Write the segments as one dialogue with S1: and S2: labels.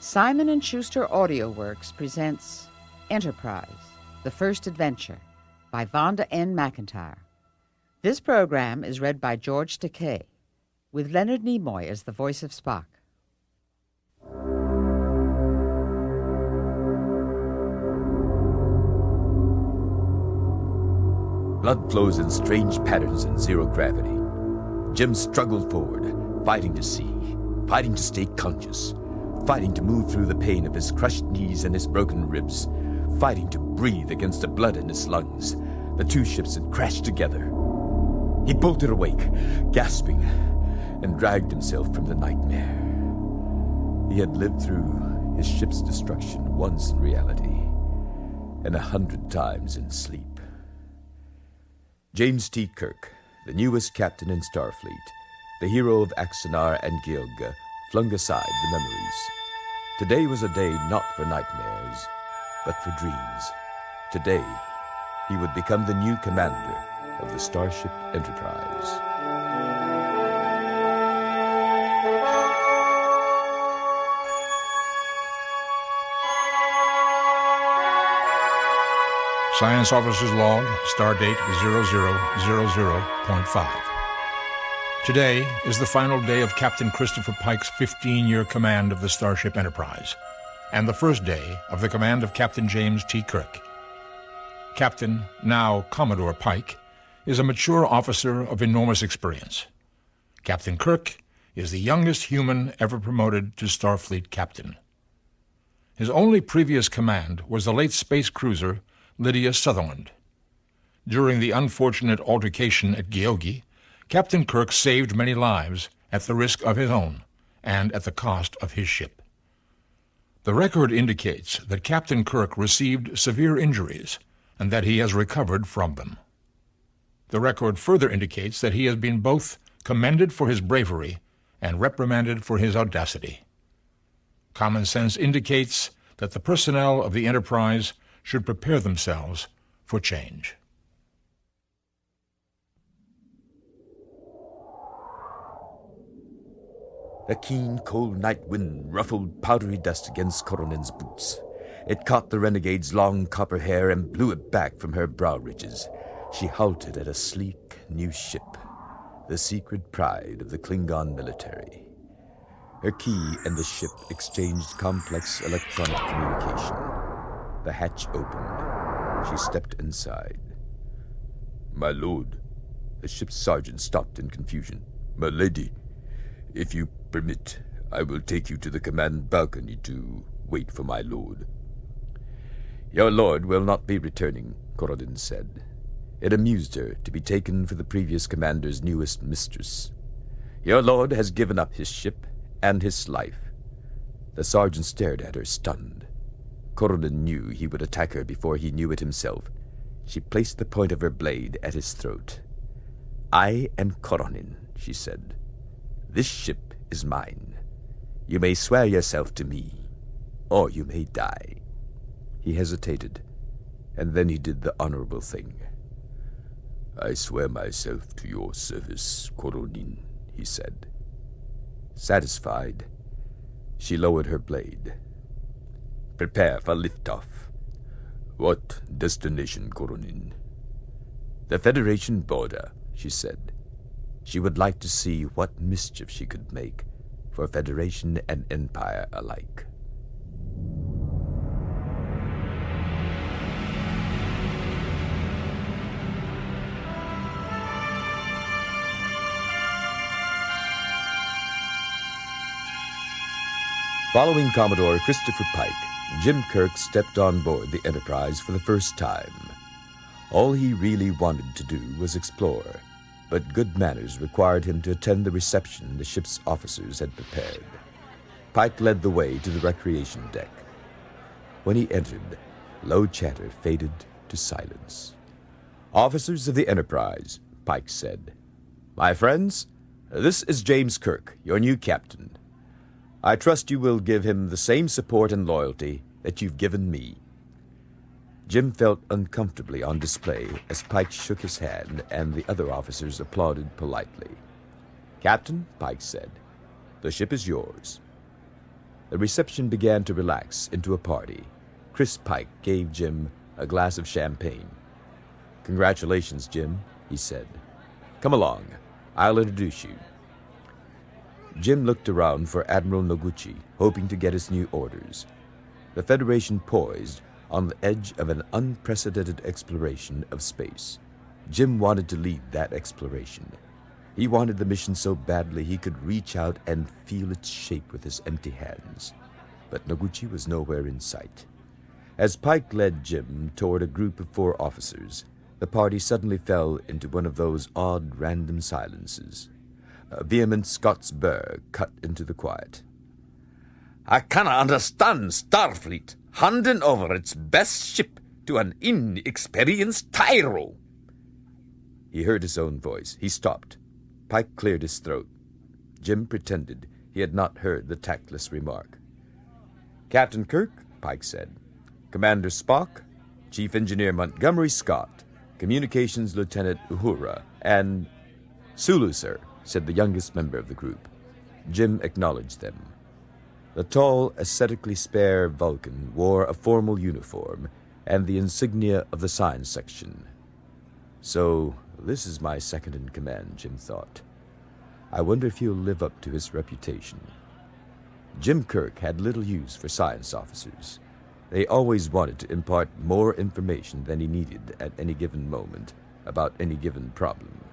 S1: Simon & Schuster Audioworks presents Enterprise, The First Adventure by Vonda N. McIntyre. This program is read by George Takei, with Leonard Nimoy as the voice of Spock.
S2: Blood flows in strange patterns in zero gravity. Jim struggled forward, fighting to see, fighting to stay conscious, fighting to move through the pain of his crushed knees and his broken ribs, fighting to breathe against the blood in his lungs. The two ships had crashed together. He bolted awake, gasping, and dragged himself from the nightmare. He had lived through his ship's destruction once in reality, and 100 times in sleep. James T. Kirk, the newest captain in Starfleet, the hero of Axanar and Georga, flung aside the memories. Today was a day not for nightmares, but for dreams. Today, he would become the new commander of the Starship Enterprise.
S3: Science Officer's Log, Stardate 0000.5. Today is the final day of Captain Christopher Pike's 15-year command of the Starship Enterprise, and the first day of the command of Captain James T. Kirk. Captain, now Commodore Pike, is a mature officer of enormous experience. Captain Kirk is the youngest human ever promoted to Starfleet captain. His only previous command was the late space cruiser Lydia Sutherland. During the unfortunate altercation at Geogi, Captain Kirk saved many lives at the risk of his own and at the cost of his ship. The record indicates that Captain Kirk received severe injuries and that he has recovered from them. The record further indicates that he has been both commended for his bravery and reprimanded for his audacity. Common sense indicates that the personnel of the Enterprise should prepare themselves for change.
S2: A keen, cold night wind ruffled powdery dust against Koronin's boots. It caught the renegade's long copper hair and blew it back from her brow ridges. She halted at a sleek, new ship, the secret pride of the Klingon military. Her key and the ship exchanged complex electronic communication. The hatch opened. She stepped inside. "My lord." The ship's sergeant stopped in confusion. "My lady, if you permit, I will take you to the command balcony to wait for my lord." "Your lord will not be returning," Koronin said. It amused her to be taken for the previous commander's newest mistress. "Your lord has given up his ship and his life." The sergeant stared at her, stunned. Koronin knew he would attack her before he knew it himself. She placed the point of her blade at his throat. "I am Koronin," she said. "This ship is mine. You may swear yourself to me, or you may die." He hesitated, and then he did the honorable thing. "I swear myself to your service, Koronin," he said. Satisfied, she lowered her blade. "Prepare for liftoff." "What destination, Koronin?" "The Federation border," she said. She would like to see what mischief she could make for Federation and Empire alike. Following Commodore Christopher Pike, Jim Kirk stepped on board the Enterprise for the first time. All he really wanted to do was explore, but good manners required him to attend the reception the ship's officers had prepared. Pike led the way to the recreation deck. When he entered, low chatter faded to silence. "Officers of the Enterprise," Pike said. "My friends, this is James Kirk, your new captain. I trust you will give him the same support and loyalty that you've given me." Jim felt uncomfortably on display as Pike shook his hand and the other officers applauded politely. "Captain," Pike said, "the ship is yours." The reception began to relax into a party. Chris Pike gave Jim a glass of champagne. "Congratulations, Jim," he said. "Come along. I'll introduce you." Jim looked around for Admiral Noguchi, hoping to get his new orders. The Federation poised on the edge of an unprecedented exploration of space. Jim wanted to lead that exploration. He wanted the mission so badly he could reach out and feel its shape with his empty hands. But Noguchi was nowhere in sight. As Pike led Jim toward a group of 4 officers, the party suddenly fell into one of those odd random silences. A vehement Scots burr cut into the quiet.
S4: "I cannot understand Starfleet handing over its best ship to an inexperienced tyro."
S2: He heard his own voice. He stopped. Pike cleared his throat. Jim pretended he had not heard the tactless remark. "Captain Kirk," Pike said. "Commander Spock, Chief Engineer Montgomery Scott, Communications Lieutenant Uhura, and—" "Sulu, sir," said the youngest member of the group. Jim acknowledged them. The tall, ascetically spare Vulcan wore a formal uniform and the insignia of the science section. So, this is my second in command, Jim thought. I wonder if he'll live up to his reputation. Jim Kirk had little use for science officers. They always wanted to impart more information than he needed at any given moment about any given problem.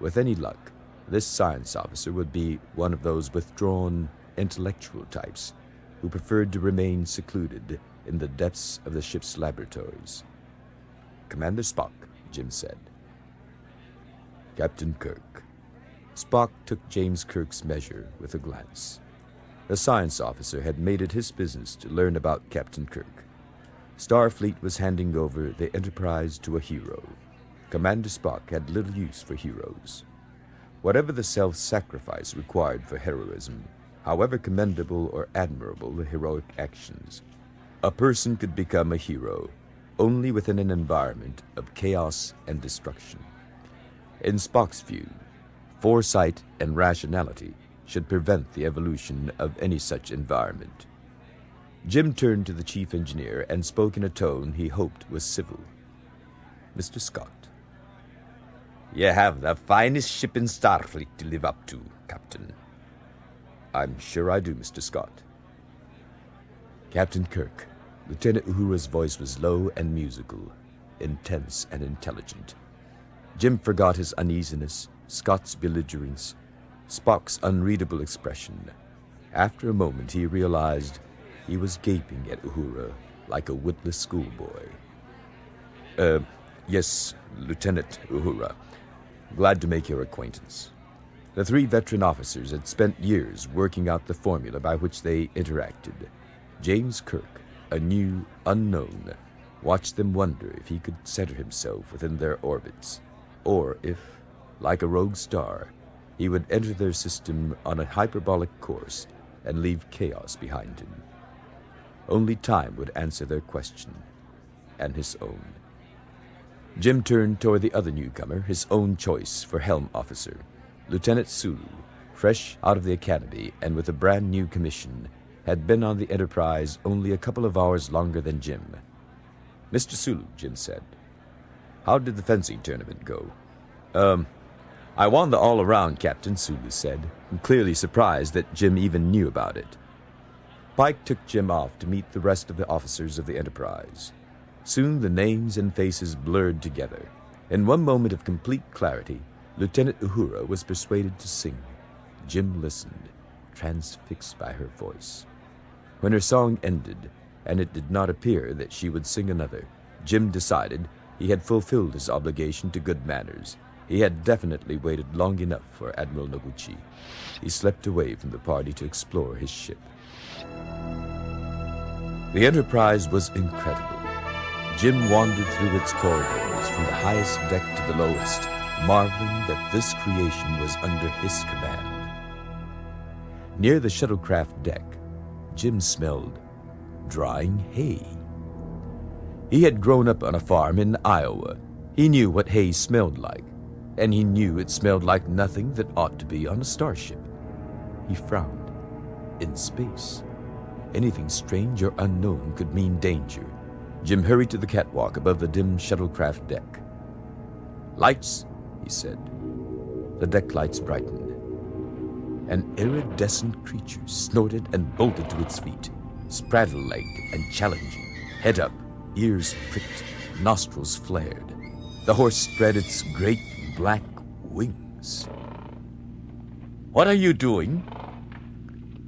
S2: With any luck, this science officer would be one of those withdrawn, intellectual types who preferred to remain secluded in the depths of the ship's laboratories. "Commander Spock," Jim said. "Captain Kirk." Spock took James Kirk's measure with a glance. The science officer had made it his business to learn about Captain Kirk. Starfleet was handing over the Enterprise to a hero. Commander Spock had little use for heroes. Whatever the self-sacrifice required for heroism, however commendable or admirable the heroic actions, a person could become a hero only within an environment of chaos and destruction. In Spock's view, foresight and rationality should prevent the evolution of any such environment. Jim turned to the chief engineer and spoke in a tone he hoped was civil. "Mr. Scott."
S4: "You have the finest ship in Starfleet to live up to, Captain."
S2: "I'm sure I do, Mr. Scott." "Captain Kirk." Lieutenant Uhura's voice was low and musical, intense and intelligent. Jim forgot his uneasiness, Scott's belligerence, Spock's unreadable expression. After a moment he realized he was gaping at Uhura like a witless schoolboy. Yes, Lieutenant Uhura. Glad to make your acquaintance." The 3 veteran officers had spent years working out the formula by which they interacted. James Kirk, a new unknown, watched them wonder if he could center himself within their orbits, or if, like a rogue star, he would enter their system on a hyperbolic course and leave chaos behind him. Only time would answer their question, and his own. Jim turned toward the other newcomer, his own choice for helm officer, Lieutenant Sulu, fresh out of the academy and with a brand new commission, had been on the Enterprise only a couple of hours longer than Jim. "Mr. Sulu," Jim said, "how did the fencing tournament go?" I won the all-around, Captain," Sulu said, and clearly surprised that Jim even knew about it. Pike took Jim off to meet the rest of the officers of the Enterprise. Soon the names and faces blurred together. In one moment of complete clarity, Lieutenant Uhura was persuaded to sing. Jim listened, transfixed by her voice. When her song ended, and it did not appear that she would sing another, Jim decided he had fulfilled his obligation to good manners. He had definitely waited long enough for Admiral Noguchi. He slipped away from the party to explore his ship. The Enterprise was incredible. Jim wandered through its corridors from the highest deck to the lowest, marveling that this creation was under his command. Near the shuttlecraft deck, Jim smelled drying hay. He had grown up on a farm in Iowa. He knew what hay smelled like, and he knew it smelled like nothing that ought to be on a starship. He frowned. In space, Anything strange or unknown could mean danger. Jim hurried to the catwalk above the dim shuttlecraft deck. "Lights," he said. The deck lights brightened. An iridescent creature snorted and bolted to its feet, spraddle-legged and challenging, head up, ears pricked, nostrils flared. The horse spread its great black wings.
S4: What are you doing?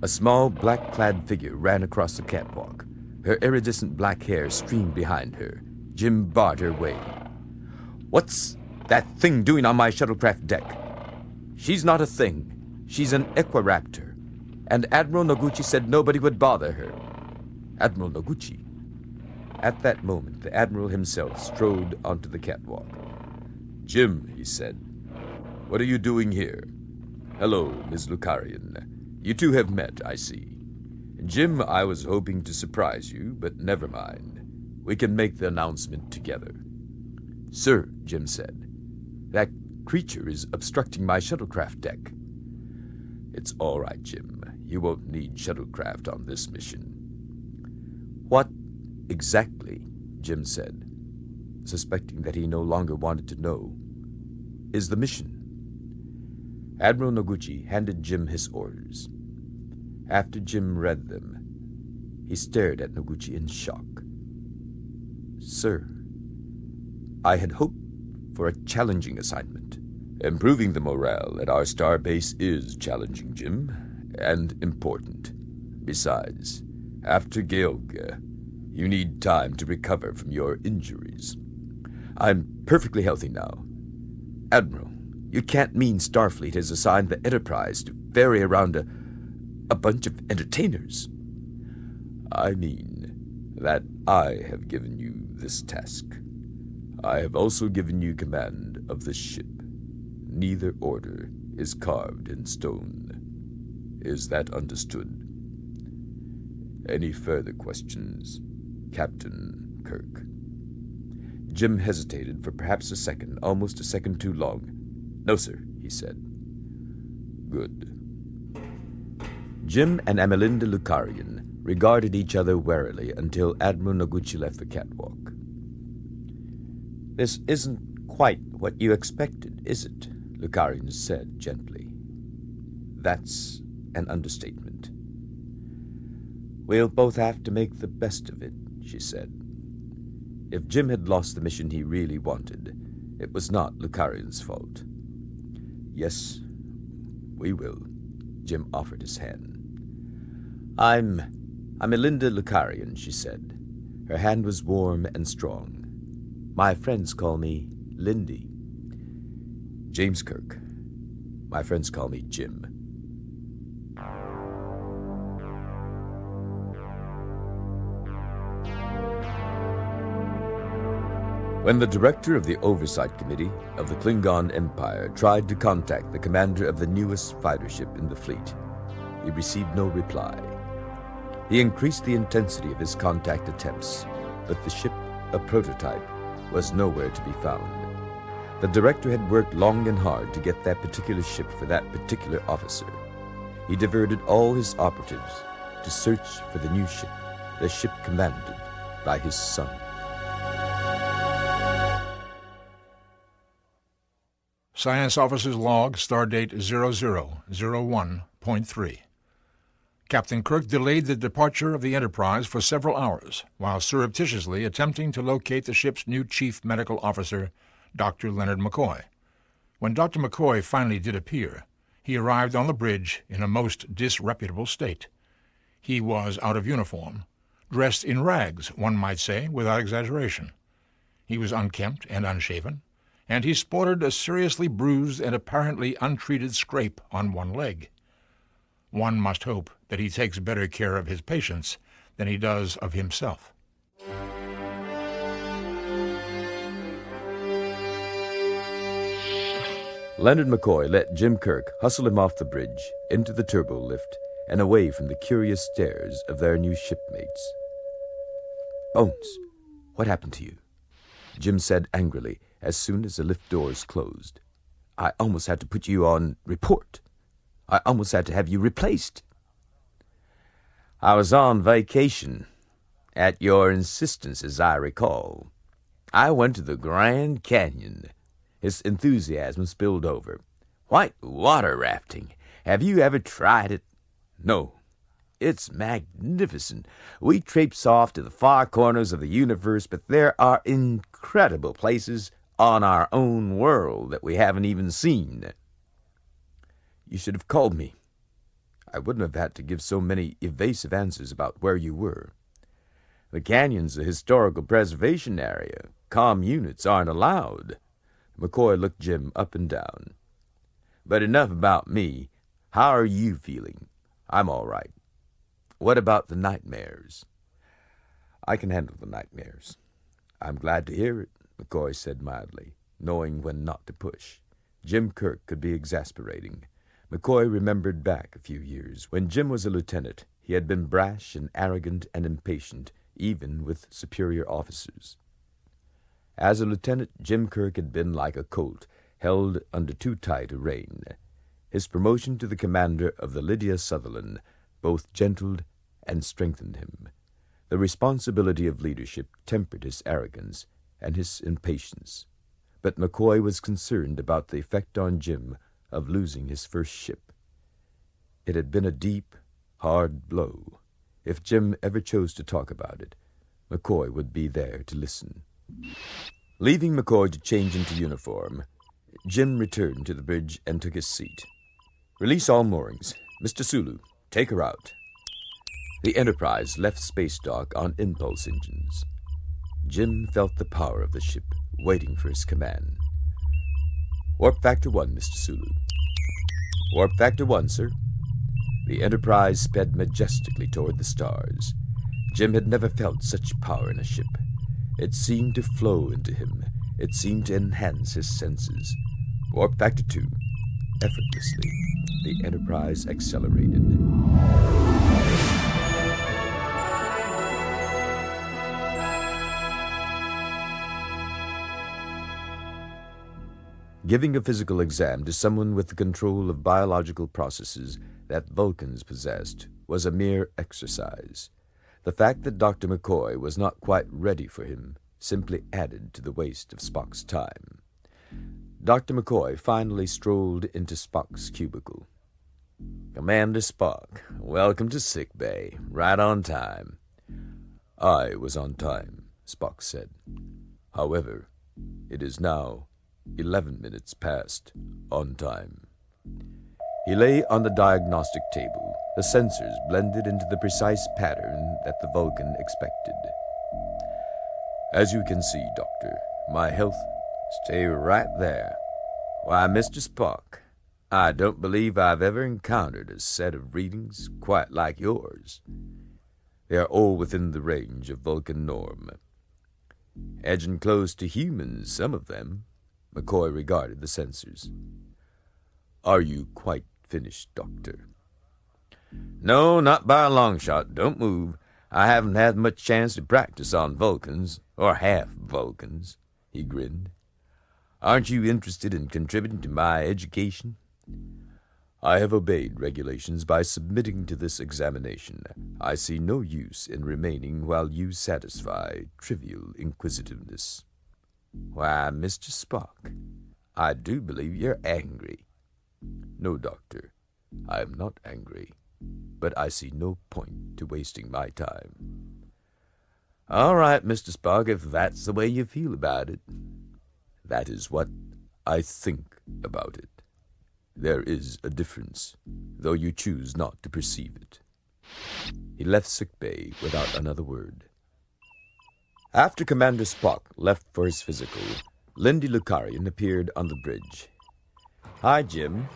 S2: A small, black-clad figure ran across the catwalk. Her iridescent black hair streamed behind her. Jim barred her way.
S4: What's that thing doing on my shuttlecraft deck?
S2: "She's not a thing. She's an equaraptor. And Admiral Noguchi said nobody would bother her." Admiral Noguchi? At that moment, the Admiral himself strode onto the catwalk.
S4: "Jim," he said, "what are you doing here? Hello, Ms. Lucarian. You two have met, I see. Jim, I was hoping to surprise you, but never mind. We can make the announcement together."
S2: "Sir," Jim said, "that creature is obstructing my shuttlecraft deck."
S4: "It's all right, Jim. You won't need shuttlecraft on this mission."
S2: "What exactly," Jim said, suspecting that he no longer wanted to know, "is the mission?" Admiral Noguchi handed Jim his orders. After Jim read them, he stared at Noguchi in shock. "Sir, I had hoped for a challenging assignment."
S4: Improving the morale at our star base is challenging, Jim, and important. Besides, after Georgia, you need time to recover from your injuries.
S2: "I'm perfectly healthy now." "Admiral, you can't mean Starfleet has assigned the Enterprise to ferry around a bunch of entertainers."
S4: "I mean that I have given you this task. I have also given you command of the ship. Neither order is carved in stone. Is that understood? Any further questions, Captain Kirk?"
S2: Jim hesitated for perhaps a second, almost a second too long. "No, sir," he said.
S4: "Good."
S2: Jim and Amelinda Lucarian regarded each other warily until Admiral Noguchi left the catwalk. "This isn't quite what you expected, is it?" Lucarian said gently. "That's an understatement." "We'll both have to make the best of it," she said. If Jim had lost the mission he really wanted, it was not Lucarian's fault. "Yes, we will," Jim offered his hand. I'm Melinda Lucarian," she said. Her hand was warm and strong. "My friends call me Lindy." "James Kirk. My friends call me Jim."
S4: When the director of the Oversight Committee of the Klingon Empire tried to contact the commander of the newest fighter ship in the fleet, he received no reply. He increased the intensity of his contact attempts, but the ship, a prototype, was nowhere to be found. The director had worked long and hard to get that particular ship for that particular officer. He diverted all his operatives to search for the new ship, the ship commanded by his son.
S3: Science Officer's Log, Stardate 0001.3. Captain Kirk delayed the departure of the Enterprise for several hours, while surreptitiously attempting to locate the ship's new chief medical officer, Dr. Leonard McCoy. When Dr. McCoy finally did appear, he arrived on the bridge in a most disreputable state. He was out of uniform, dressed in rags, one might say, without exaggeration. He was unkempt and unshaven, and he sported a seriously bruised and apparently untreated scrape on one leg. One must hope that he takes better care of his patients than he does of himself.
S2: Leonard McCoy let Jim Kirk hustle him off the bridge, into the turbo lift, and away from the curious stares of their new shipmates. "Bones, what happened to you?" Jim said angrily as soon as the lift doors closed. "I almost had to put you on report. I almost had to have you replaced." I was on vacation, at your insistence, as I recall. I went to the Grand Canyon. His enthusiasm spilled over. White water rafting. Have you ever tried it? No. It's magnificent. We traipse off to the far corners of the universe, but there are incredible places on our own world that we haven't even seen. You should have called me. I wouldn't have had to give so many evasive answers about where you were. The canyon's a historical preservation area. Comm units aren't allowed. McCoy looked Jim up and down. But enough about me. How are you feeling? I'm all right. What about the nightmares? I can handle the nightmares. I'm glad to hear it, McCoy said mildly, knowing when not to push. Jim Kirk could be exasperating. McCoy remembered back a few years. When Jim was a lieutenant, he had been brash and arrogant and impatient, even with superior officers. As a lieutenant, Jim Kirk had been like a colt, held under too tight a rein. His promotion to the commander of the Lydia Sutherland both gentled and strengthened him. The responsibility of leadership tempered his arrogance and his impatience. But McCoy was concerned about the effect on Jim of losing his first ship. It had been a deep, hard blow. If Jim ever chose to talk about it, McCoy would be there to listen. Leaving McCoy to change into uniform, Jim returned to the bridge and took his seat. Release all moorings. Mr. Sulu, take her out. The Enterprise left space dock on impulse engines. Jim felt the power of the ship, waiting for his command. Warp Factor 1, Mr. Sulu. Warp Factor 1, sir. The Enterprise sped majestically toward the stars. Jim had never felt such power in a ship. It seemed to flow into him. It seemed to enhance his senses. Warp Factor 2. Effortlessly, the Enterprise accelerated. Giving a physical exam to someone with the control of biological processes that Vulcans possessed was a mere exercise. The fact that Dr. McCoy was not quite ready for him simply added to the waste of Spock's time. Dr. McCoy finally strolled into Spock's cubicle. Commander Spock, welcome to sick bay. Right on time. I was on time, Spock said. However, it is now 11 minutes past on time. He lay on the diagnostic table, the sensors blended into the precise pattern that the Vulcan expected. As you can see, Doctor, my health, stay right there. Why, Mr. Spock, I don't believe I've ever encountered a set of readings quite like yours. They are all within the range of Vulcan norm. Edging close to humans, some of them. McCoy regarded the sensors. Are you quite finished, Doctor? No, not by a long shot. Don't move. I haven't had much chance to practice on Vulcans, or half Vulcans, he grinned. Aren't you interested in contributing to my education? I have obeyed regulations by submitting to this examination. I see no use in remaining while you satisfy trivial inquisitiveness. Why, Mr. Spock, I do believe you're angry. No, Doctor, I am not angry, but I see no point to wasting my time. All right, Mr. Spock, if that's the way you feel about it. That is what I think about it. There is a difference, though you choose not to perceive it. He left sickbay without another word. After Commander Spock left for his physical, Lindy Lucarian appeared on the bridge. Hi, Jim.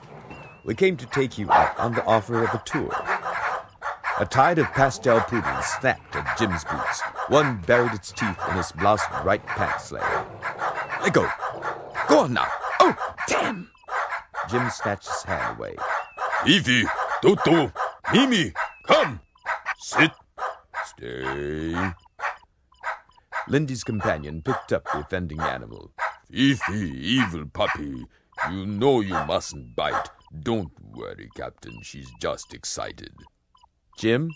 S2: We came to take you up on the offer of a tour. A tide of pastel poodles snapped at Jim's boots. One buried its teeth in his bloused's right pants leg. Let go. Go on now. Oh, damn! Jim snatched his hand away.
S4: Evie, Toto, Mimi, come. Sit. Stay.
S2: Lindy's companion picked up the offending animal.
S4: Fifi, evil puppy. You know you mustn't bite. Don't worry, Captain. She's just excited.
S2: Jim,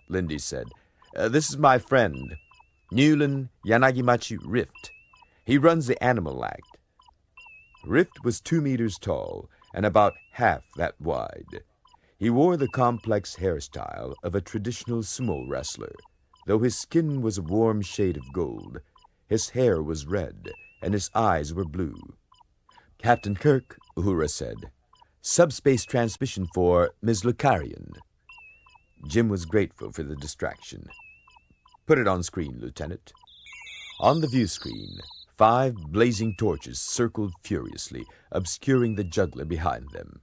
S2: Lindy said. This is my friend, Newland Yanagimachi Rift. He runs the Animal Act. Rift was 2 meters tall and about half that wide. He wore the complex hairstyle of a traditional sumo wrestler. Though his skin was a warm shade of gold, his hair was red and his eyes were blue. Captain Kirk, Uhura said. Subspace transmission for Ms. Lucarian. Jim was grateful for the distraction. Put it on screen, Lieutenant. On the view screen, 5 blazing torches circled furiously, obscuring the juggler behind them.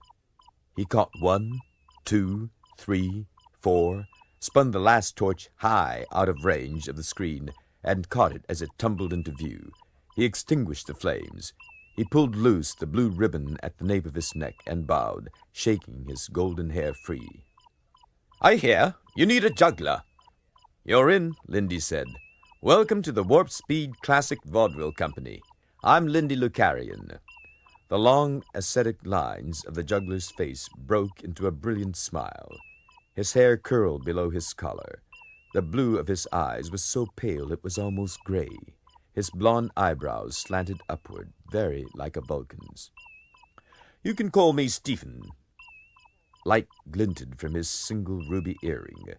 S2: He caught 1, 2, 3, 4, spun the last torch high out of range of the screen, and caught it as it tumbled into view. He extinguished the flames. He pulled loose the blue ribbon at the nape of his neck and bowed, shaking his golden hair free. I hear you need a juggler. You're in, Lindy said. Welcome to the Warp Speed Classic Vaudeville Company. I'm Lindy Lucarian. The long, ascetic lines of the juggler's face broke into a brilliant smile. His hair curled below his collar. The blue of his eyes was so pale it was almost gray. His blond eyebrows slanted upward, very like a Vulcan's. You can call me Stephen. Light glinted from his single ruby earring.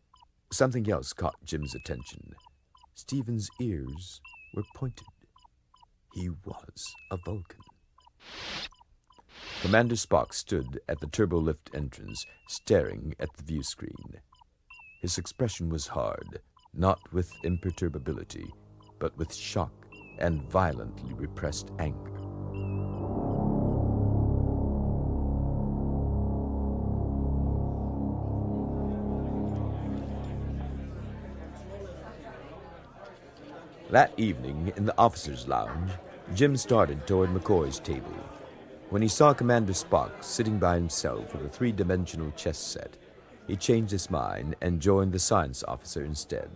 S2: Something else caught Jim's attention. Stephen's ears were pointed. He was a Vulcan. Commander Spock stood at the turbolift entrance, staring at the view screen. His expression was hard, not with imperturbability, but with shock and violently repressed anger. That evening, in the officers' lounge, Jim started toward McCoy's table. When he saw Commander Spock sitting by himself with a 3-dimensional chess set, he changed his mind and joined the science officer instead.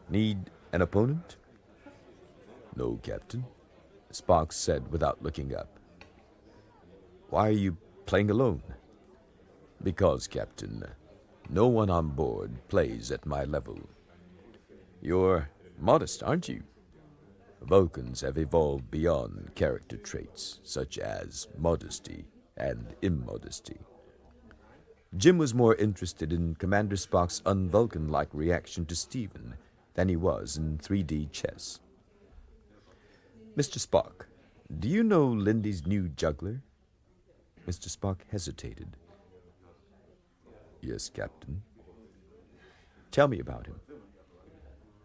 S2: Need an opponent? No, Captain, Spock said without looking up. Why are you playing alone? Because, Captain, no one on board plays at my level. You're modest, aren't you? Vulcans have evolved beyond character traits such as modesty and immodesty. Jim was more interested in Commander Spock's un-Vulcan-like reaction to Stephen than he was in 3D chess. Mr. Spock, do you know Lindy's new juggler? Mr. Spock hesitated. Yes, Captain. Tell me about him.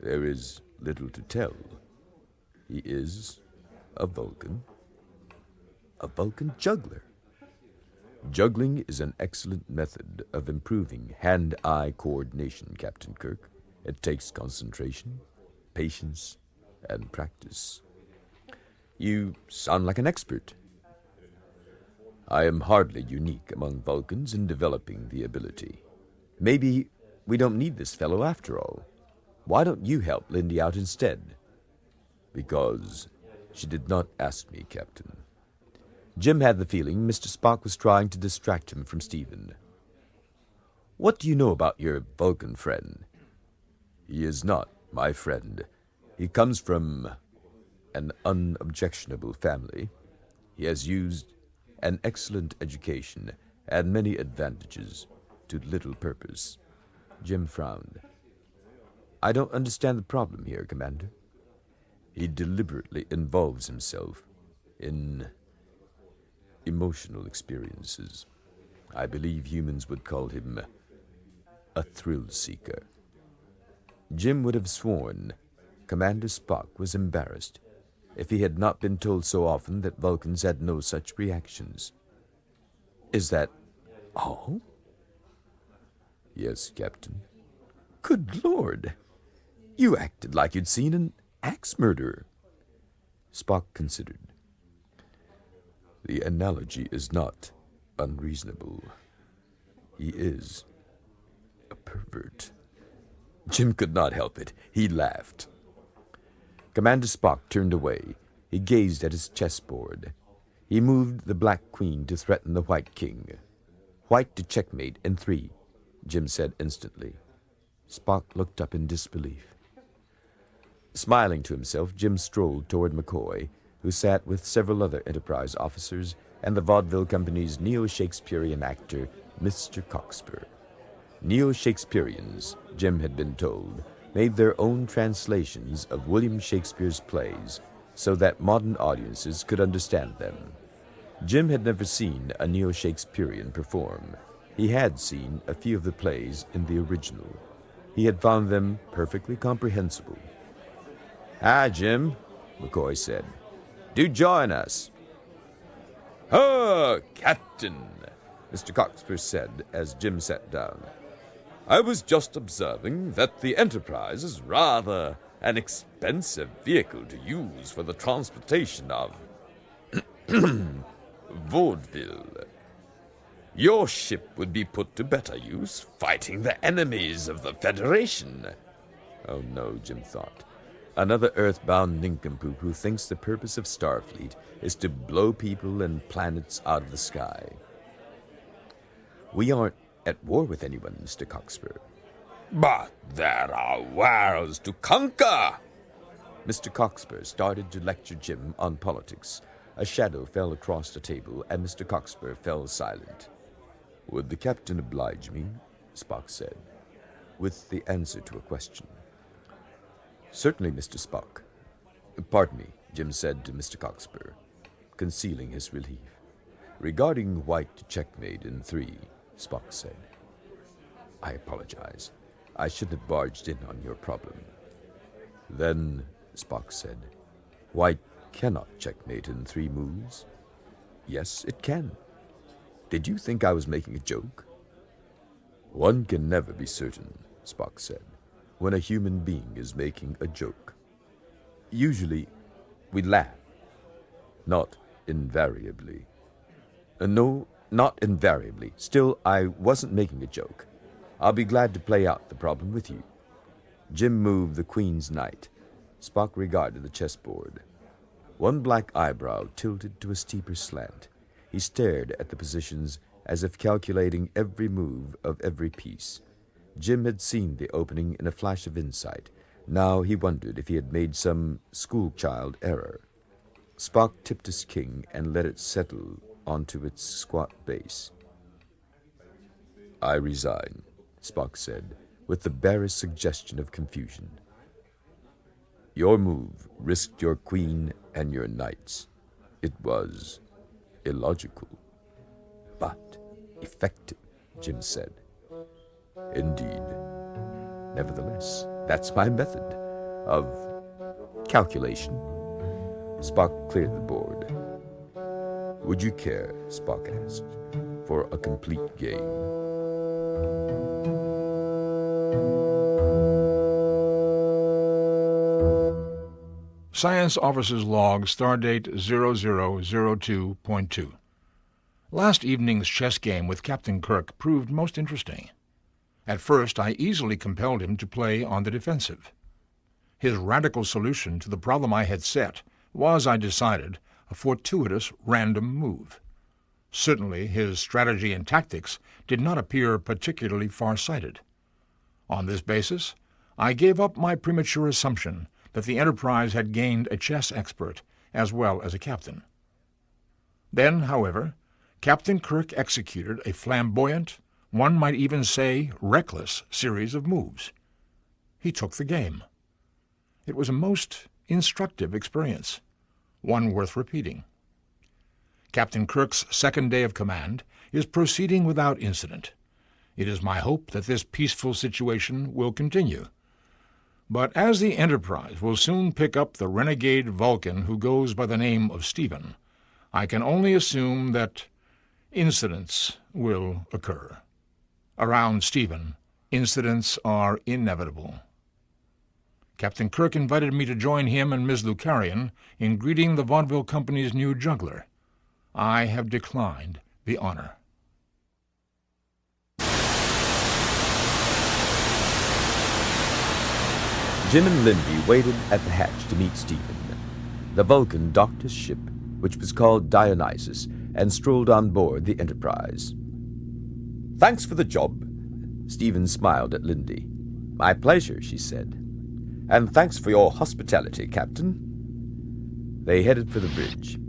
S2: There is little to tell. He is a Vulcan. A Vulcan juggler. Juggling is an excellent method of improving hand-eye coordination, Captain Kirk. It takes concentration, patience, and practice. You sound like an expert. I am hardly unique among Vulcans in developing the ability. Maybe we don't need this fellow after all. Why don't you help Lindy out instead? Because she did not ask me, Captain. Jim had the feeling Mr. Spock was trying to distract him from Stephen. What do you know about your Vulcan friend? He is not my friend. He comes from an unobjectionable family. He has used an excellent education and many advantages to little purpose. Jim frowned. I don't understand the problem here, Commander. He deliberately involves himself in emotional experiences. I believe humans would call him a thrill seeker. Jim would have sworn Commander Spock was embarrassed if he had not been told so often that Vulcans had no such reactions. Is that all? Yes, Captain. Good Lord! You acted like you'd seen an axe murderer. Spock considered. The analogy is not unreasonable. He is a pervert. Jim could not help it. He laughed. Commander Spock turned away. He gazed at his chessboard. He moved the black queen to threaten the white king. White to checkmate in 3, Jim said instantly.
S4: Spock looked up in disbelief. Smiling to himself, Jim strolled toward McCoy, who sat with several other Enterprise officers and the vaudeville company's neo-Shakespearean actor, Mr. Cockspur. Neo-Shakespeareans, Jim had been told, made their own translations of William Shakespeare's plays so that modern audiences could understand them. Jim had never seen a neo-Shakespearean perform. He had seen a few of the plays in the original. He had found them perfectly comprehensible. "Hi, Jim," McCoy said. "Do join us." "Oh, Captain," Mr. Cockspur said as Jim sat down. "I was just observing that the Enterprise is rather an expensive vehicle to use for the transportation of vaudeville. Your ship would be put to better use fighting the enemies of the Federation." Oh no, Jim thought. Another earthbound nincompoop who thinks the purpose of Starfleet is to blow people and planets out of the sky. "We aren't at war with anyone, Mr. Cockspur." "But there are worlds to conquer." Mr. Cockspur started to lecture Jim on politics. A shadow fell across the table, and Mr. Cockspur fell silent. "Would the captain oblige me," Spock said, "with the answer to a question?" "Certainly, Mr. Spock." "Pardon me," Jim said to Mr. Cockspur, concealing his relief. "Regarding white checkmate in 3, Spock said. "I apologize. I shouldn't have barged in on your problem." "Then," Spock said, "white cannot checkmate in 3 moves?" "Yes, it can. Did you think I was making a joke?" "One can never be certain," Spock said, "when a human being is making a joke. Usually, we laugh. Not invariably." "No, not invariably. Still, I wasn't making a joke. I'll be glad to play out the problem with you." Jim moved the Queen's Knight. Spock regarded the chessboard. One black eyebrow tilted to a steeper slant. He stared at the positions as if calculating every move of every piece. Jim had seen the opening in a flash of insight. Now he wondered if he had made some schoolchild error. Spock tipped his king and let it settle onto its squat base. "I resign," Spock said, with the barest suggestion of confusion. "Your move risked your queen and your knights. It was illogical, but effective," Jim said. "Indeed. Nevertheless, that's my method of calculation." Spock cleared the board. "Would you care," Spock asked, "for a complete game?"
S3: Science Officer's Log, Stardate 0002.2. Last evening's chess game with Captain Kirk proved most interesting. At first, I easily compelled him to play on the defensive. His radical solution to the problem I had set was, I decided, a fortuitous random move. Certainly, his strategy and tactics did not appear particularly far-sighted. On this basis, I gave up my premature assumption that the Enterprise had gained a chess expert as well as a captain. Then, however, Captain Kirk executed a flamboyant, one might even say reckless, series of moves. He took the game. It was a most instructive experience, one worth repeating. Captain Kirk's second day of command is proceeding without incident. It is my hope that this peaceful situation will continue. But as the Enterprise will soon pick up the renegade Vulcan who goes by the name of Stephen, I can only assume that incidents will occur. Around Stephen, incidents are inevitable. Captain Kirk invited me to join him and Ms. Lucarian in greeting the vaudeville company's new juggler. I have declined the honor.
S4: Jim and Lindy waited at the hatch to meet Stephen. The Vulcan docked his ship, which was called Dionysus, and strolled on board the Enterprise. "Thanks for the job." Stephen smiled at Lindy. My pleasure, she said. And thanks for your hospitality, Captain. They headed for the bridge.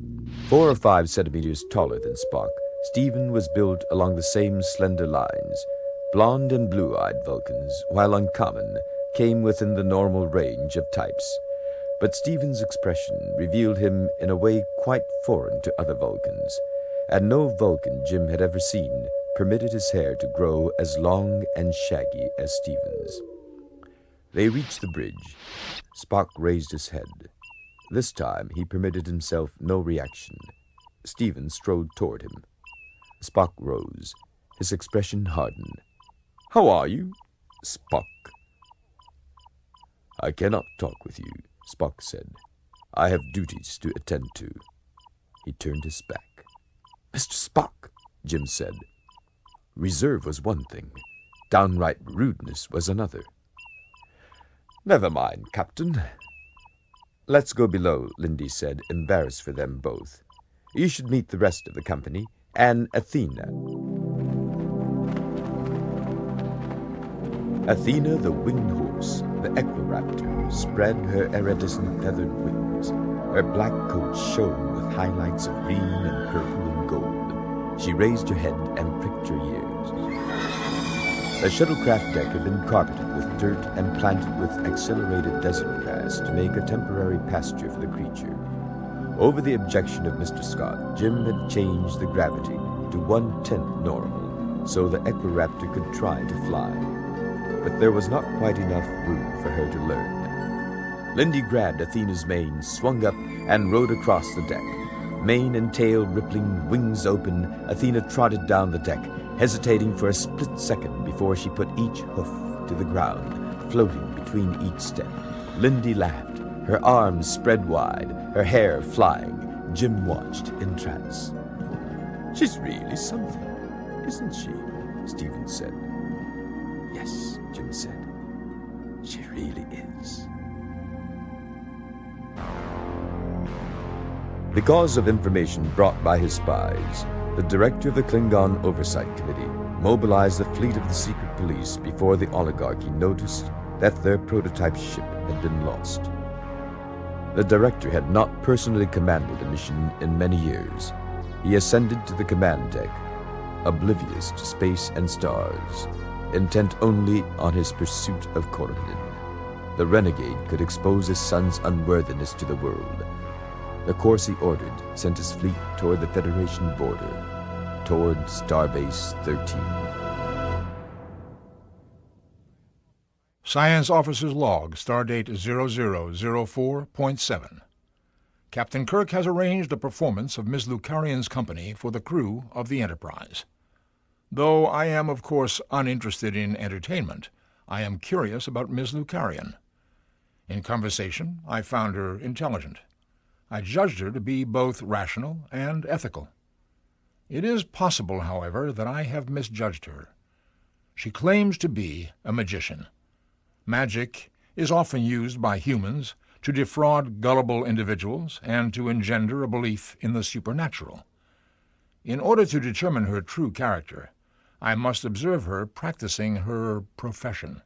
S4: 4 or 5 centimeters taller than Spock, Stephen was built along the same slender lines. Blonde and blue-eyed Vulcans, while uncommon, came within the normal range of types. But Stephen's expression revealed him in a way quite foreign to other Vulcans, and no Vulcan Jim had ever seen permitted his hair to grow as long and shaggy as Stephen's. They reached the bridge. Spock raised his head. This time he permitted himself no reaction. Stephen strode toward him. Spock rose. His expression hardened. "How are you, Spock?" "I cannot talk with you," Spock said. "I have duties to attend to." He turned his back. "Mr. Spock," Jim said. Reserve was one thing. Downright rudeness was another. "Never mind, Captain." "Let's go below," Lindy said, embarrassed for them both. "You should meet the rest of the company, and Athena." Athena, the winged horse, the equaptor, spread her iridescent feathered wings. Her black coat shone with highlights of green and purple and gold. She raised her head and pricked her ears. The shuttlecraft deck had been carpeted with dirt and planted with accelerated desert grass to make a temporary pasture for the creature. Over the objection of Mr. Scott, Jim had changed the gravity to 1/10 normal, so the equiraptor could try to fly. But there was not quite enough room for her to learn. Lindy grabbed Athena's mane, swung up, and rode across the deck. Mane and tail rippling, wings open, Athena trotted down the deck, hesitating for a split second before she put each hoof to the ground, floating between each step. Lindy laughed, her arms spread wide, her hair flying. Jim watched in trance. "She's really something, isn't she?" Stephen said. "Yes," Jim said. "She really is." Because of information brought by his spies, the director of the Klingon Oversight Committee mobilized the fleet of the secret police before the oligarchy noticed that their prototype ship had been lost. The director had not personally commanded a mission in many years. He ascended to the command deck, oblivious to space and stars, intent only on his pursuit of Koronin. The renegade could expose his son's unworthiness to the world. The course he ordered sent his fleet toward the Federation border, toward Starbase 13.
S3: Science Officer's Log, Stardate 0004.7. Captain Kirk has arranged a performance of Ms. Lucarian's company for the crew of the Enterprise. Though I am, of course, uninterested in entertainment, I am curious about Ms. Lucarian. In conversation, I found her intelligent. I judged her to be both rational and ethical. It is possible, however, that I have misjudged her. She claims to be a magician. Magic is often used by humans to defraud gullible individuals and to engender a belief in the supernatural. In order to determine her true character, I must observe her practicing her profession.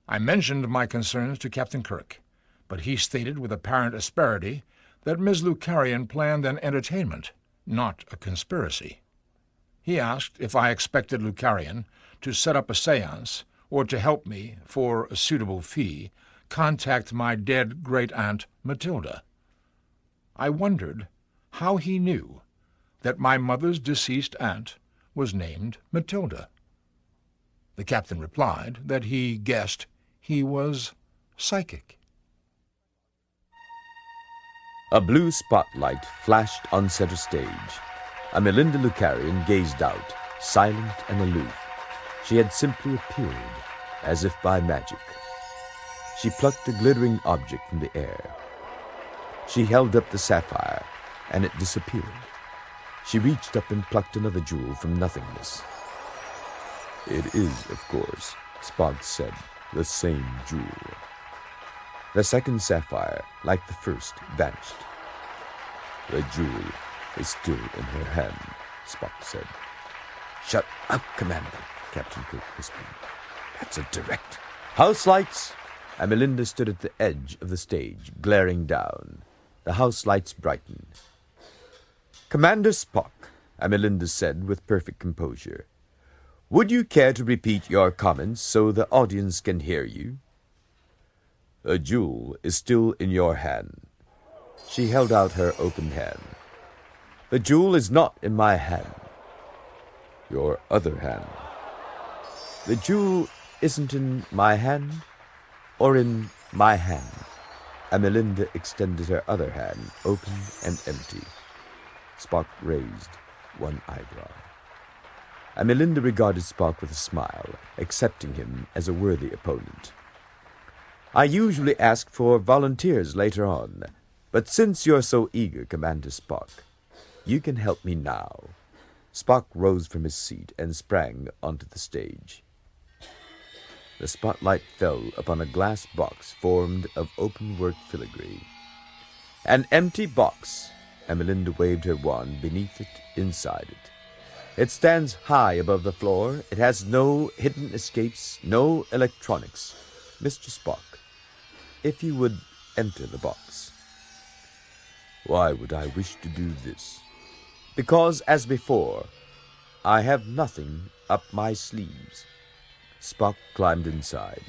S3: I mentioned my concerns to Captain Kirk, but he stated with apparent asperity that Ms. Lucarian planned an entertainment, not a conspiracy. He asked if I expected Lucarian to set up a séance or to help me, for a suitable fee, contact my dead great-aunt Matilda. I wondered how he knew that my mother's deceased aunt was named Matilda. The captain replied that he guessed he was psychic.
S4: A blue spotlight flashed on center stage. A Melinda Lucarian gazed out, silent and aloof. She had simply appeared, as if by magic. She plucked a glittering object from the air. She held up the sapphire, and it disappeared. She reached up and plucked another jewel from nothingness. "It is, of course," Spock said, "the same jewel." The second sapphire, like the first, vanished. "The jewel is still in her hand," Spock said. "Shut up, Commander," Captain Kirk whispered. "That's a direct
S2: House lights! And Melinda stood at the edge of the stage, glaring down. The house lights brightened. Commander Spock, Melinda said with perfect composure, would you care to repeat your comments so the audience can hear you? The jewel is still in your hand. She held out her open hand. The jewel is not in my hand. Your other hand. The jewel isn't in my hand or in my hand. And Melinda extended her other hand, open and empty. Spock raised one eyebrow. And Melinda regarded Spock with a smile, accepting him as a worthy opponent. I usually ask for volunteers later on, but since you're so eager, Commander Spock, you can help me now. Spock rose from his seat and sprang onto the stage. The spotlight fell upon a glass box formed of open-work filigree. An empty box, and Melinda waved her wand beneath it, inside it. It stands high above the floor. It has no hidden escapes, no electronics. Mr. Spock, if you would enter the box. Why would I wish to do this? Because, as before, I have nothing up my sleeves. Spock climbed inside.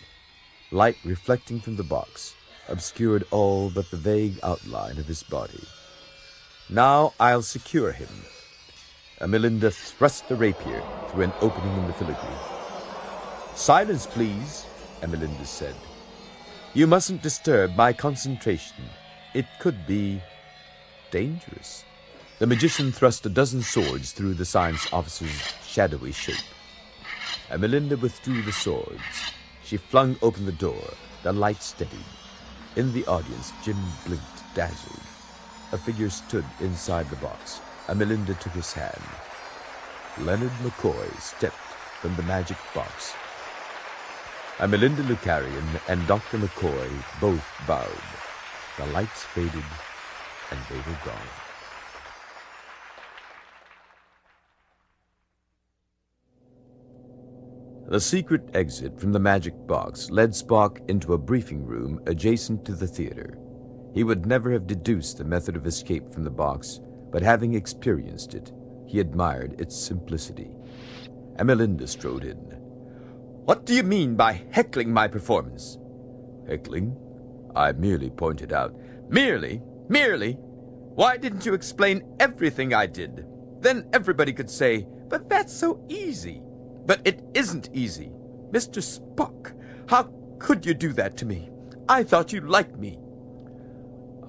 S2: Light reflecting from the box obscured all but the vague outline of his body. Now I'll secure him. Melinda thrust the rapier through an opening in the filigree. Silence, please, Melinda said. You mustn't disturb my concentration. It could be dangerous. The magician thrust a dozen swords through the science officer's shadowy shape. Melinda withdrew the swords. She flung open the door. The light steadied. In the audience, Jim blinked, dazzled. A figure stood inside the box. Melinda took his hand. Leonard McCoy stepped from the magic box. Melinda Lucarian and Dr. McCoy both bowed. The lights faded, and they were gone. The secret exit from the magic box led Spock into a briefing room adjacent to the theater. He would never have deduced the method of escape from the box, but having experienced it, he admired its simplicity. Melinda strode in. What do you mean by heckling my performance? Heckling? I merely pointed out. Merely? Why didn't you explain everything I did? Then everybody could say, but that's so easy. But it isn't easy. Mr. Spock, how could you do that to me? I thought you liked me.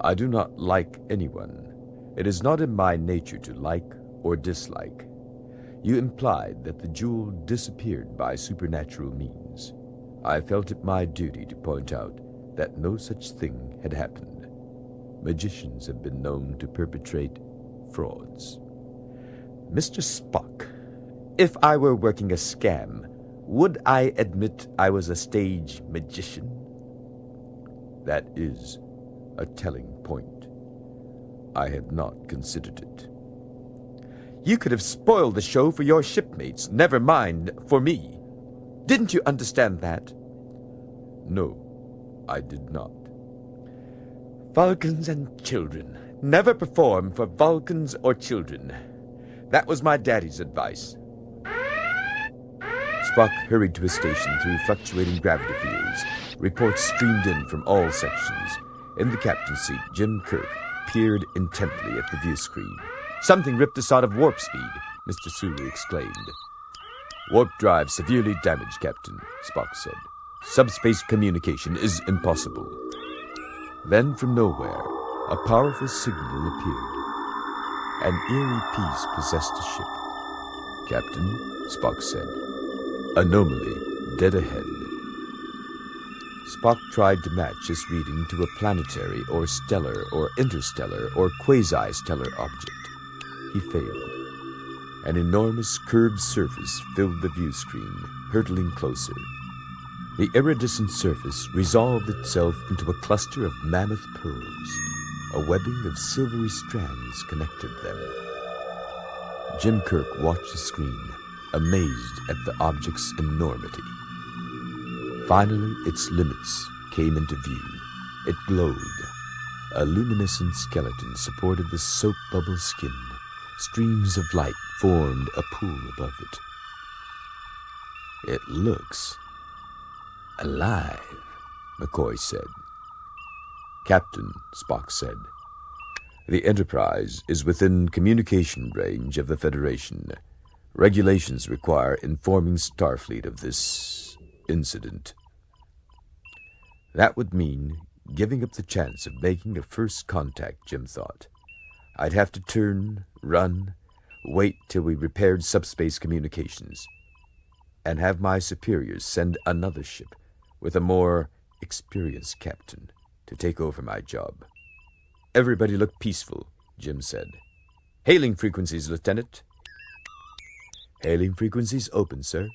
S2: I do not like anyone. It is not in my nature to like or dislike. You implied that the jewel disappeared by supernatural means. I felt it my duty to point out that no such thing had happened. Magicians have been known to perpetrate frauds. Mr. Spock, if I were working a scam, would I admit I was a stage magician? That is a telling point. I had not considered it. You could have spoiled the show for your shipmates, never mind for me. Didn't you understand that? No, I did not. Vulcans and children. Never perform for Vulcans or children. That was my daddy's advice. Spock hurried to his station through fluctuating gravity fields. Reports streamed in from all sections. In the captain's seat, Jim Kirk peered intently at the view screen. Something ripped us out of warp speed, Mr. Sulu exclaimed. Warp drive severely damaged, Captain, Spock said. Subspace communication is impossible. Then from nowhere, a powerful signal appeared. An eerie peace possessed the ship. Captain, Spock said. Anomaly dead ahead. Spock tried to match his reading to a planetary or stellar or interstellar or quasi-stellar object. He failed. An enormous curved surface filled the view screen, hurtling closer. The iridescent surface resolved itself into a cluster of mammoth pearls. A webbing of silvery strands connected them. Jim Kirk watched the screen, amazed at the object's enormity.
S4: Finally, its limits came into view. It glowed. A luminescent skeleton supported the soap bubble skin. Streams of light formed a pool above it. "It looks alive," McCoy said. "Captain," Spock said, "the Enterprise is within communication range of the Federation. Regulations require informing Starfleet of this incident." That would mean giving up the chance of making a first contact, Jim thought. I'd have to turn, run, wait till we repaired subspace communications, and have my superiors send another ship with a more experienced captain to take over my job. "Everybody look peaceful," Jim said. "Hailing frequencies, Lieutenant." "Hailing frequencies open, sir."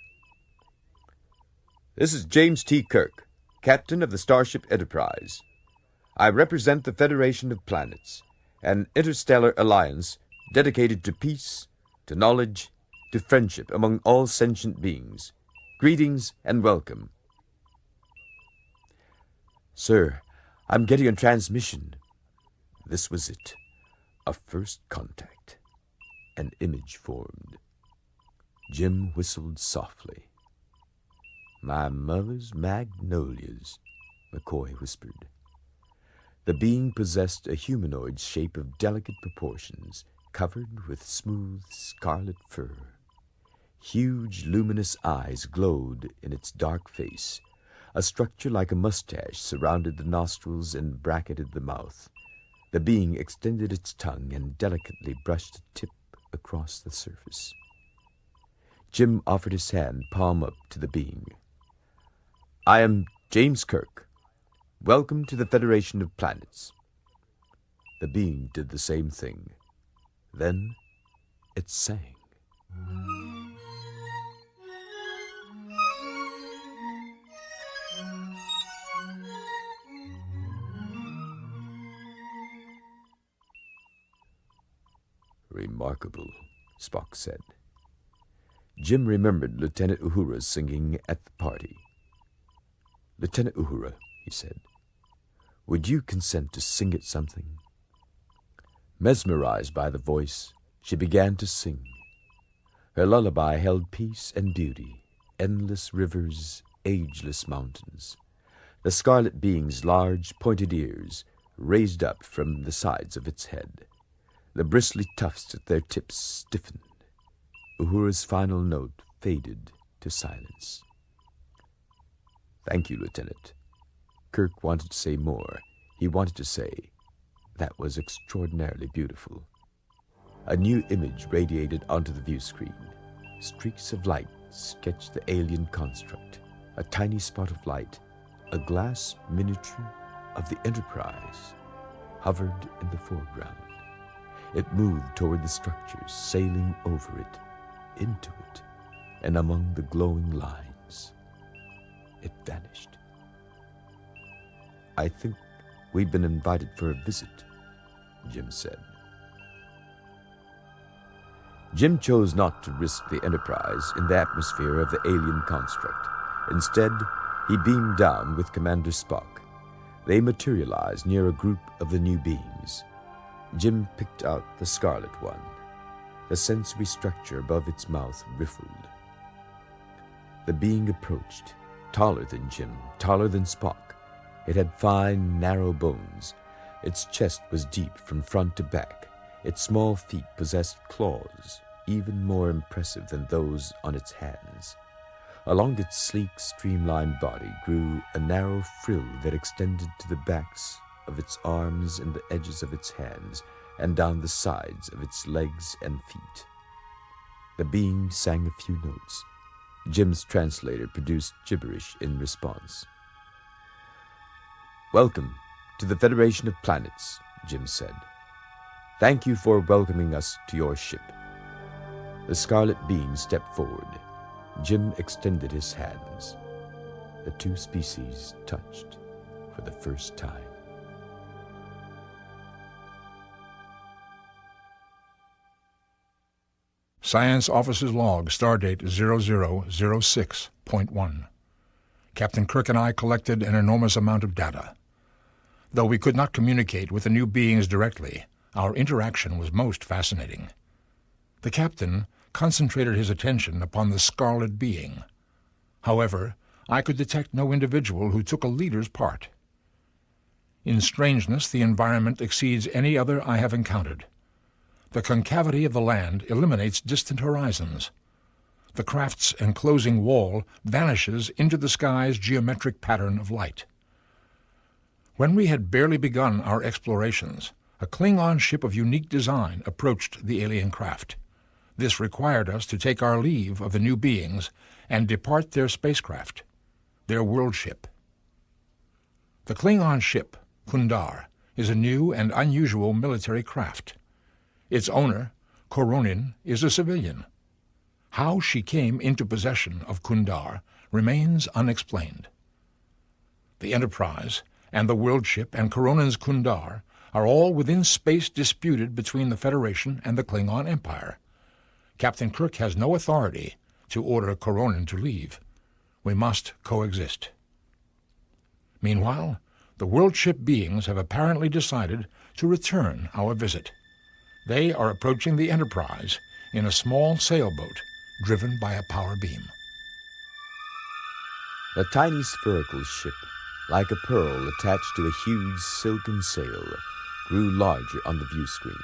S4: "This is James T. Kirk, Captain of the Starship Enterprise. I represent the Federation of Planets, an interstellar alliance dedicated to peace, to knowledge, to friendship among all sentient beings. Greetings and welcome." "Sir, I'm getting a transmission." This was it. A first contact. An image formed. Jim whistled softly. "My mother's magnolias," McCoy whispered. The being possessed a humanoid shape of delicate proportions, covered with smooth scarlet fur. Huge, luminous eyes glowed in its dark face. A structure like a mustache surrounded the nostrils and bracketed the mouth. The being extended its tongue and delicately brushed the tip across the surface. Jim offered his hand, palm up, to the being. "I am James Kirk. Welcome to the Federation of Planets." The being did the same thing. Then it sang. "Remarkable," Spock said. Jim remembered Lieutenant Uhura's singing at the party. "Lieutenant Uhura," he said, "would you consent to sing it something?" Mesmerized by the voice, she began to sing. Her lullaby held peace and beauty, endless rivers, ageless mountains. The scarlet being's large, pointed ears raised up from the sides of its head. The bristly tufts at their tips stiffened. Uhura's final note faded to silence. "Thank you, Lieutenant." Kirk wanted to say more. He wanted to say, "That was extraordinarily beautiful." A new image radiated onto the view screen. Streaks of light sketched the alien construct. A tiny spot of light, a glass miniature of the Enterprise, hovered in the foreground. It moved toward the structures, sailing over it, into it, and among the glowing lines. It vanished. "I think we've been invited for a visit," Jim said. Jim chose not to risk the Enterprise in the atmosphere of the alien construct. Instead, he beamed down with Commander Spock. They materialized near a group of the new beings. Jim picked out the scarlet one. The sensory structure above its mouth riffled. The being approached, taller than Jim, taller than Spock. It had fine, narrow bones. Its chest was deep from front to back. Its small feet possessed claws, even more impressive than those on its hands. Along its sleek, streamlined body grew a narrow frill that extended to the backs of its arms and the edges of its hands, and down the sides of its legs and feet. The being sang a few notes. Jim's translator produced gibberish in response. "Welcome to the Federation of Planets," Jim said. "Thank you for welcoming us to your ship." The scarlet being stepped forward. Jim extended his hands. The two species touched for the first time.
S3: Science Officer's Log, Stardate 0006.1. Captain Kirk and I collected an enormous amount of data. Though we could not communicate with the new beings directly, our interaction was most fascinating. The captain concentrated his attention upon the scarlet being. However, I could detect no individual who took a leader's part. In strangeness, the environment exceeds any other I have encountered. The concavity of the land eliminates distant horizons. The craft's enclosing wall vanishes into the sky's geometric pattern of light. When we had barely begun our explorations, a Klingon ship of unique design approached the alien craft. This required us to take our leave of the new beings and depart their spacecraft, their world ship. The Klingon ship, Kundar, is a new and unusual military craft. Its owner, Koronin, is a civilian. How she came into possession of Kundar remains unexplained. The Enterprise and the world ship and Koronin's Kundar are all within space disputed between the Federation and the Klingon Empire. Captain Kirk has no authority to order Koronin to leave. We must coexist. Meanwhile, the world ship beings have apparently decided to return our visit. They are approaching the Enterprise in a small sailboat driven by a power beam.
S4: The tiny spherical ship, like a pearl attached to a huge silken sail, grew larger on the view screen.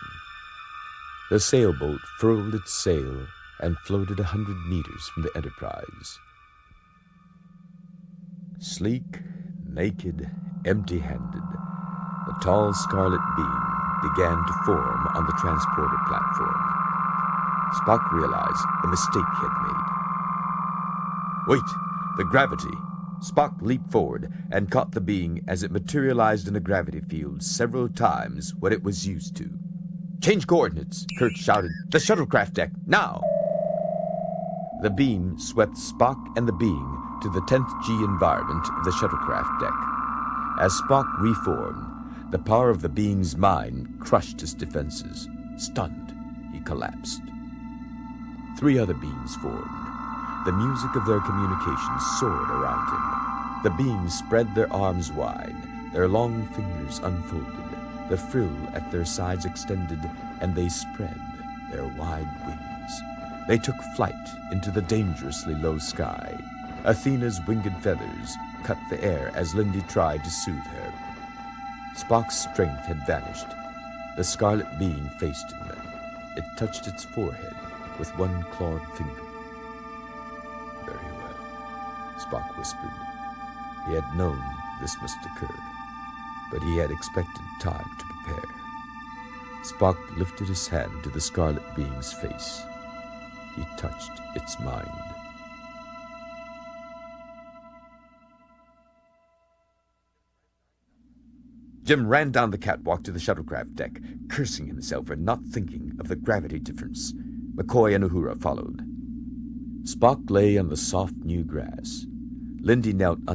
S4: The sailboat furled its sail and floated 100 meters from the Enterprise. Sleek, naked, empty-handed, the tall scarlet beam began to form on the transporter platform. Spock realized the mistake he had made. Wait! The gravity! Spock leaped forward and caught the being as it materialized in the gravity field several times what it was used to. "Change coordinates!" Kirk shouted. "The shuttlecraft deck, now!" The beam swept Spock and the being to the 10th G environment of the shuttlecraft deck. As Spock reformed, the power of the being's mind crushed his defenses. Stunned, he collapsed. 3 other beings formed. The music of their communication soared around him. The beings spread their arms wide, their long fingers unfolded, the frill at their sides extended, and they spread their wide wings. They took flight into the dangerously low sky. Athena's winged feathers cut the air as Lindy tried to soothe her. Spock's strength had vanished. The scarlet being faced him. It touched its forehead with one clawed finger. "Very well," Spock whispered. He had known this must occur, but he had expected time to prepare. Spock lifted his hand to the scarlet being's face. He touched its mind. Jim ran down the catwalk to the shuttlecraft deck, cursing himself for not thinking of the gravity difference. McCoy and Uhura followed. Spock lay on the soft new grass. Lindy knelt